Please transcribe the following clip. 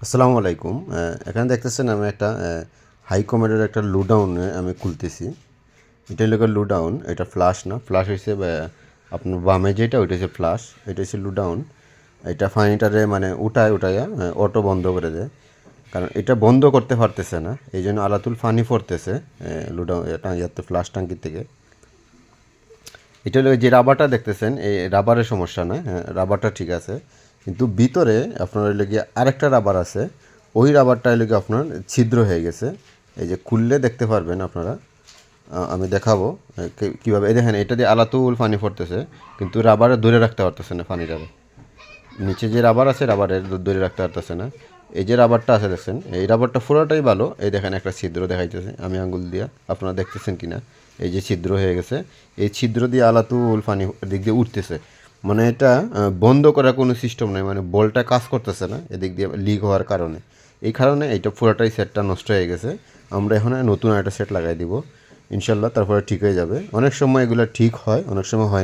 আসসালামু আলাইকুম। এখানে দেখতেছেন আমি একটা হাই কমেডের একটা লো ডাউন আমি খুলতেছি। এটা হলো লো ডাউন, এটা ফ্লাশ না। ফ্লাশ হইছে আপনার বামে যেটা ওইটা হচ্ছে ফ্লাশ, এটা হচ্ছে লো ডাউন। এটা ফানিটারে মানে উঠায়া অটো বন্ধ করে দেয়। কারণ এটা বন্ধ করতে পারতেছে না, এই জন্য আলাতুল ফানি পড়তেছে লো ডাউন এটা ইয়াতে ফ্লাশ ট্যাঙ্কি থেকে। এটা হলো যে রাবারটা দেখতেছেন, এই রাবারের সমস্যা না, হ্যাঁ রাবারটা ঠিক আছে, কিন্তু ভিতরে আপনার হইলে গিয়ে আরেকটা রাবার আছে, ওই রাবারটা হইলে গিয়ে আপনার ছিদ্র হয়ে গেছে। এই যে খুললে দেখতে পারবেন আপনারা, আমি দেখাবো কীভাবে। এই দেখেন এটা দিয়ে আলাতুল পানি পড়তেছে, কিন্তু রাবারে ধরে রাখতে পারতেছে না পানিটারে। নিচে যে রাবার আছে রাবারের ধরে রাখতে পারতেছে না। এই যে রাবারটা আছে দেখছেন, এই রাবারটা পুরোটাই ভালো। এই দেখেন একটা ছিদ্র দেখাইতেছে, আমি আঙ্গুল দিয়া, আপনারা দেখতেছেন কিনা, এই যে ছিদ্র হয়ে গেছে। এই ছিদ্র দিয়ে আলাতুল পানি এদিক দিয়ে উঠতেছে, মানে এটা বন্ধ করার কোনো সিস্টেম নেই, মানে বলটা কাজ করতেছে না এদিক দিয়ে লিক হওয়ার কারণে। এই কারণে এইটা পুরোটাই সেটটা নষ্ট হয়ে গেছে। আমরা এখন নতুন একটা সেট লাগাই দিব ইনশাল্লাহ, তারপরে ঠিক হয়ে যাবে। অনেক সময় এগুলো ঠিক হয়, অনেক সময় হয় না।